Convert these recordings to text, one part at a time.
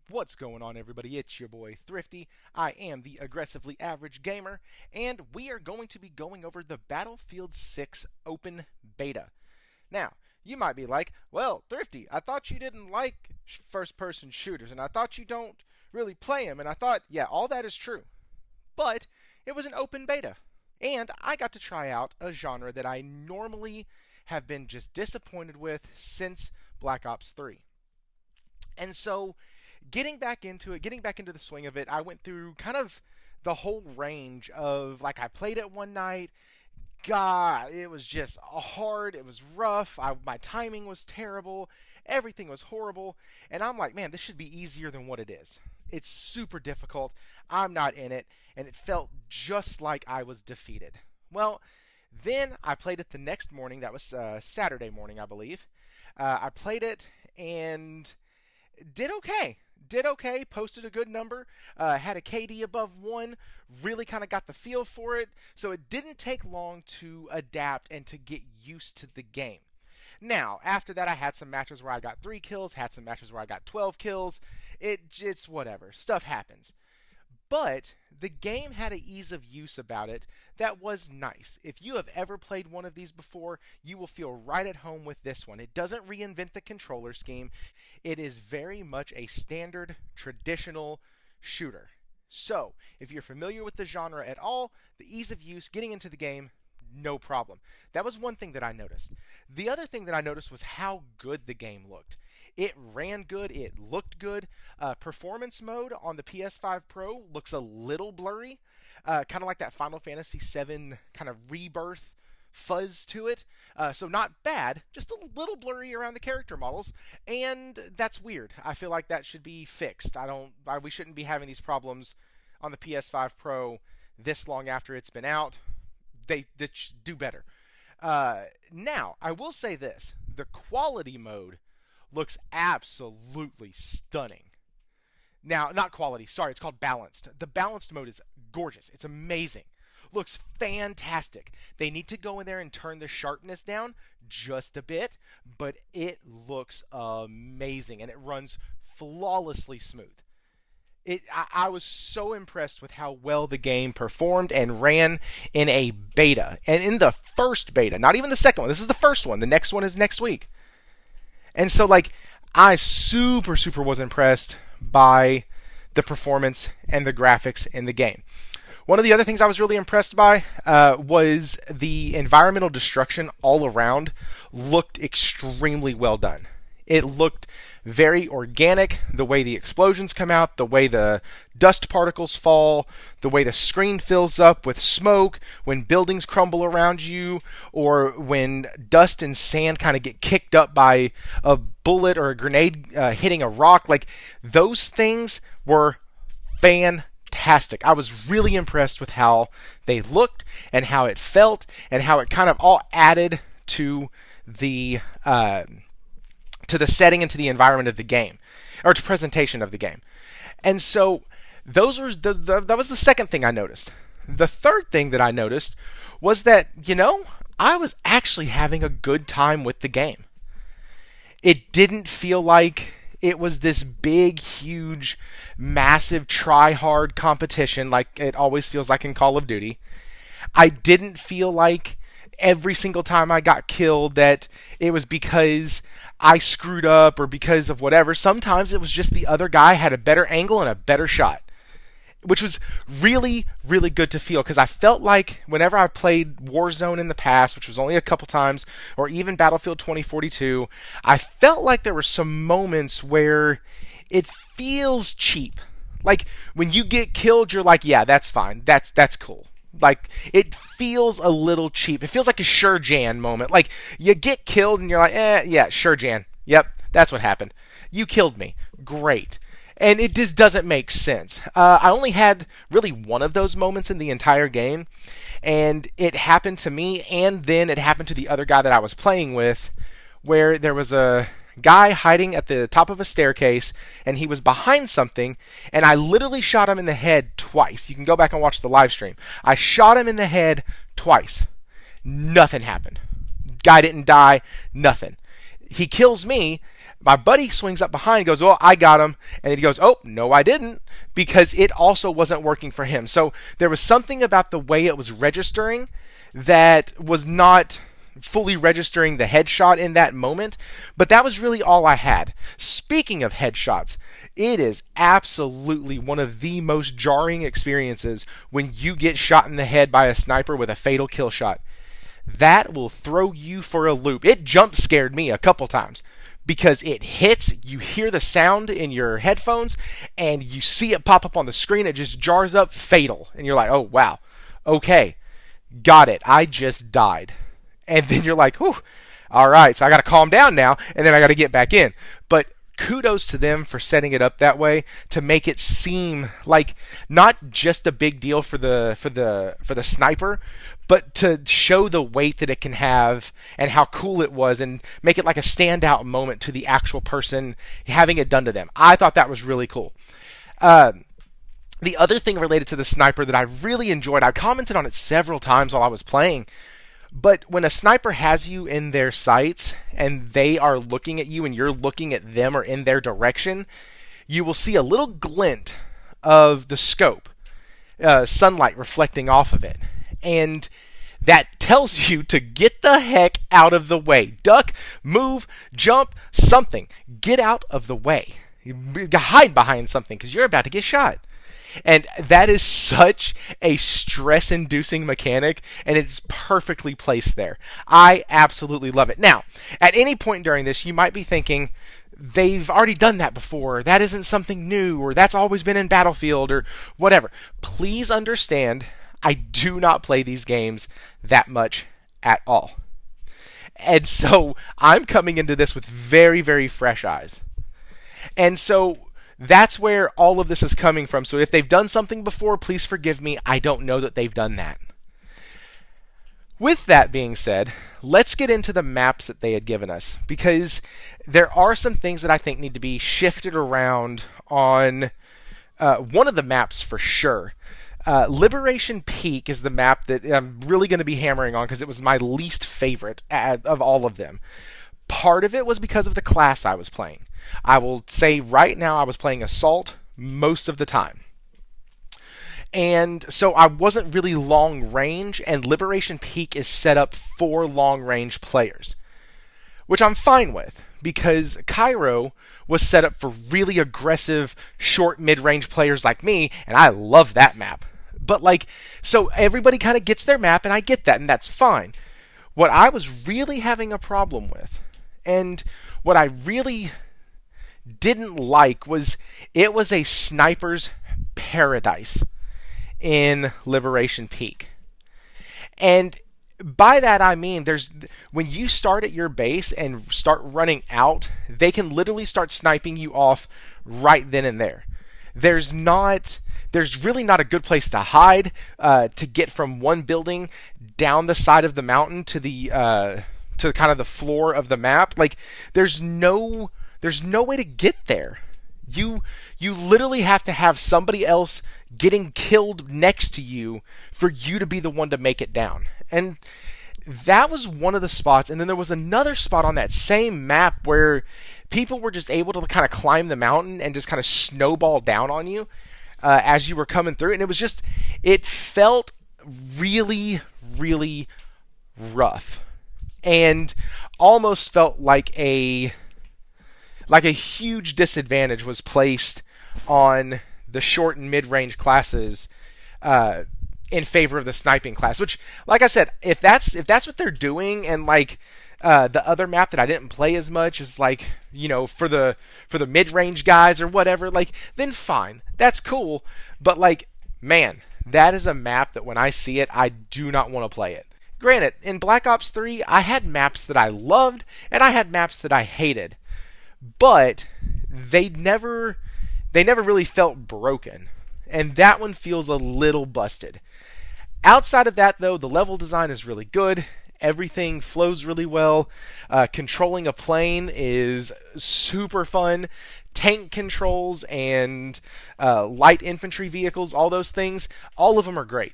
What's going on, everybody? It's your boy Thrifty. I am the aggressively average gamer, and we are going to be going over the Battlefield 6 open beta. Now, you might be like, well, Thrifty, I thought you didn't like first person shooters, and I thought you don't really play them, and I thought, yeah, all that is true. But it was an open beta, and I got to try out a genre that I normally have been just disappointed with since Black Ops 3. And so, getting back into the swing of it, I went through kind of the whole range of, like, I played it one night. God, it was just hard. It was rough. My timing was terrible. Everything was horrible. And I'm like, man, this should be easier than what it is. It's super difficult. I'm not in it. And it felt just like I was defeated. Well, then I played it the next morning. That was Saturday morning, I believe. I played it and did okay. Did okay, posted a good number, had a KD above 1, really kind of got the feel for it, so it didn't take long to adapt and to get used to the game. Now, after that, I had some matches where I got 3 kills, had some matches where I got 12 kills. It's whatever. Stuff happens. But the game had an ease of use about it that was nice. If you have ever played one of these before, you will feel right at home with this one. It doesn't reinvent the controller scheme. It is very much a standard, traditional shooter. So, if you're familiar with the genre at all, the ease of use, getting into the game, no problem. That was one thing that I noticed. The other thing that I noticed was how good the game looked. It ran good. It looked good. Performance mode on the PS5 Pro looks a little blurry, kind of like that Final Fantasy VII kind of rebirth fuzz to it. So not bad, just a little blurry around the character models, and that's weird. I feel like that should be fixed. We shouldn't be having these problems on the PS5 Pro this long after it's been out. They should do better. Now, I will say this. The quality mode looks absolutely stunning. Now, not quality, sorry, it's called balanced. The balanced mode is gorgeous. It's amazing. Looks fantastic. They need to go in there and turn the sharpness down just a bit, but it looks amazing, and it runs flawlessly smooth. I was so impressed with how well the game performed and ran in a beta. And in the first beta, not even the second one. This is the first one. The next one is next week. And so, I super was impressed by the performance and the graphics in the game. One of the other things I was really impressed by was the environmental destruction all around looked extremely well done. It looked very organic, the way the explosions come out, the way the dust particles fall, the way the screen fills up with smoke, when buildings crumble around you, or when dust and sand kind of get kicked up by a bullet or a grenade hitting a rock. Those things were fantastic. I was really impressed with how they looked and how it felt and how it kind of all added to the setting and to the environment of the game, or to presentation of the game. And so that was the second thing I noticed. The third thing that I noticed was that, I was actually having a good time with the game. It didn't feel like it was this big, huge, massive, try-hard competition like it always feels like in Call of Duty. I didn't feel like every single time I got killed that it was because I screwed up or because of whatever. Sometimes it was just the other guy had a better angle and a better shot, which was really, really good to feel, because I felt like whenever I played Warzone in the past, which was only a couple times, or even Battlefield 2042, I felt like there were some moments where it feels cheap. Like, when you get killed, you're like, yeah, that's fine. That's cool. It feels a little cheap. It feels like a Sure Jan moment. Like, you get killed and you're like, yeah, Sure Jan. Yep, that's what happened. You killed me. Great. And it just doesn't make sense. I only had really one of those moments in the entire game, and it happened to me, and then it happened to the other guy that I was playing with, where there was a guy hiding at the top of a staircase, and he was behind something, and I literally shot him in the head twice. You can go back and watch the live stream. I shot him in the head twice. Nothing happened. Guy didn't die. Nothing. He kills me. My buddy swings up behind and goes, "Oh, I got him." And then he goes, "Oh, no, I didn't," because it also wasn't working for him. So there was something about the way it was registering that was not fully registering the headshot in that moment, but that was really all I had. Speaking of headshots, it is absolutely one of the most jarring experiences when you get shot in the head by a sniper with a fatal kill shot. That will throw you for a loop. It jump scared me a couple times because it hits, you hear the sound in your headphones, and you see it pop up on the screen. It just jars up fatal. And you're like, oh, wow. Okay, got it. I just died. And then you're like, whew, all right, so I got to calm down now, and then I got to get back in. But kudos to them for setting it up that way to make it seem like not just a big deal for the sniper, but to show the weight that it can have and how cool it was, and make it like a standout moment to the actual person having it done to them. I thought that was really cool. The other thing related to the sniper that I really enjoyed, I commented on it several times while I was playing, but when a sniper has you in their sights and they are looking at you and you're looking at them or in their direction, you will see a little glint of the scope, sunlight reflecting off of it. And that tells you to get the heck out of the way. Duck, move, jump, something. Get out of the way. Hide behind something because you're about to get shot. And that is such a stress-inducing mechanic, and it's perfectly placed there. I absolutely love it. Now, at any point during this, you might be thinking, they've already done that before. That isn't something new, or that's always been in Battlefield, or whatever. Please understand, I do not play these games that much at all. And so I'm coming into this with very, very fresh eyes. And so that's where all of this is coming from. So if they've done something before, please forgive me. I don't know that they've done that. With that being said, let's get into the maps that they had given us, because there are some things that I think need to be shifted around on one of the maps for sure. Liberation Peak is the map that I'm really going to be hammering on because it was my least favorite of all of them. Part of it was because of the class I was playing. I will say right now I was playing Assault most of the time. And so I wasn't really long range, and Liberation Peak is set up for long range players, which I'm fine with because Cairo was set up for really aggressive short mid-range players like me, and I love that map. But so everybody kind of gets their map, and I get that, and that's fine. What I was really having a problem with, and what I really didn't like, was it was a sniper's paradise in Liberation Peak. And by that I mean when you start at your base and start running out, they can literally start sniping you off right then and there. There's really not a good place to hide to get from one building down the side of the mountain to the to kind of the floor of the map. There's no way to get there. You literally have to have somebody else getting killed next to you for you to be the one to make it down. And that was one of the spots. And then there was another spot on that same map where people were just able to kind of climb the mountain and just kind of snowball down on you as you were coming through. And it felt really, really rough. And almost felt like a huge disadvantage was placed on the short and mid-range classes in favor of the sniping class. Which, like I said, if that's what they're doing, and the other map that I didn't play as much is for the mid-range guys or whatever, then fine, that's cool. But man, that is a map that when I see it, I do not want to play it. Granted, in Black Ops 3, I had maps that I loved and I had maps that I hated. But they never really felt broken, and that one feels a little busted. Outside of that, though, the level design is really good. Everything flows really well. Controlling a plane is super fun. Tank controls and light infantry vehicles, all those things, all of them are great.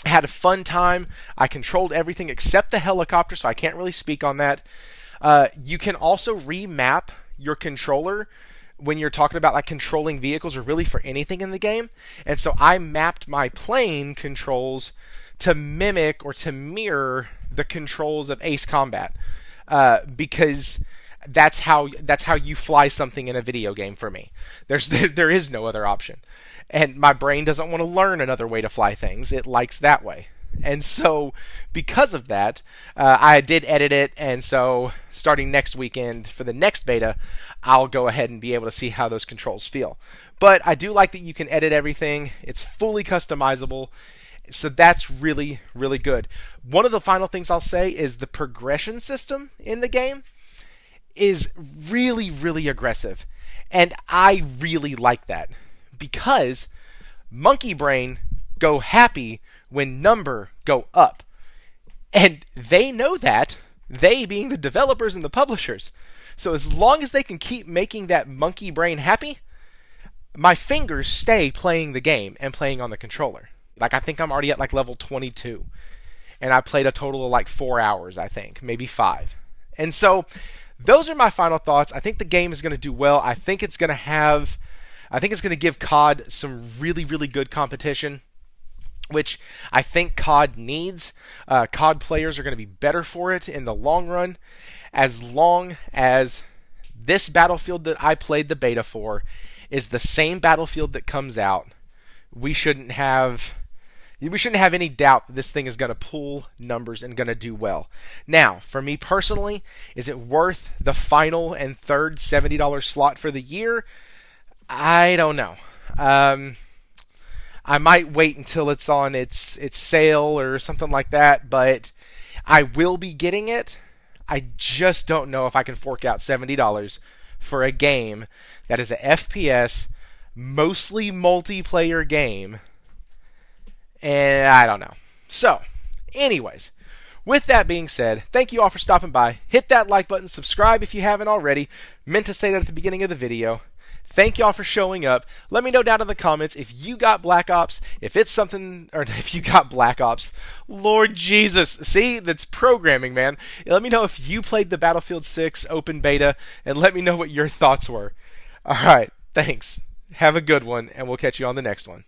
I had a fun time. I controlled everything except the helicopter, so I can't really speak on that. You can also remap your controller when you're talking about like controlling vehicles or really for anything in the game. And so I mapped my plane controls to mimic or to mirror the controls of Ace Combat, because that's how you fly something in a video game for me. There is no other option, and my brain doesn't want to learn another way to fly things. It likes that way. And so, because of that, I did edit it. And so, starting next weekend for the next beta, I'll go ahead and be able to see how those controls feel. But I do like that you can edit everything. It's fully customizable. So that's really, really good. One of the final things I'll say is the progression system in the game is really, really aggressive. And I really like that because Monkey Brain go happy when number go up. And they know that, they being the developers and the publishers. So as long as they can keep making that Monkey Brain happy, my fingers stay playing the game and playing on the controller. Like, I think I'm already at like level 22. And I played a total of like 4 hours, I think, maybe 5. And so those are my final thoughts. I think the game is going to do well. I think it's going to give COD some really, really good competition, which I think COD needs. COD players are going to be better for it in the long run, as long as this Battlefield that I played the beta for is the same Battlefield that comes out. We shouldn't have any doubt that this thing is going to pull numbers and going to do well. Now, for me personally, is it worth the final and third $70 slot for the year? I don't know. I might wait until it's on its sale or something like that, but I will be getting it. I just don't know if I can fork out $70 for a game that is a FPS, mostly multiplayer game. And I don't know. So, anyways, with that being said, thank you all for stopping by. Hit that like button, subscribe if you haven't already. Meant to say that at the beginning of the video. Thank y'all for showing up. Let me know down in the comments if you got Black Ops, if it's something, or if you got Black Ops. Lord Jesus. See, that's programming, man. Let me know if you played the Battlefield 6 open beta, and let me know what your thoughts were. Alright, thanks. Have a good one, and we'll catch you on the next one.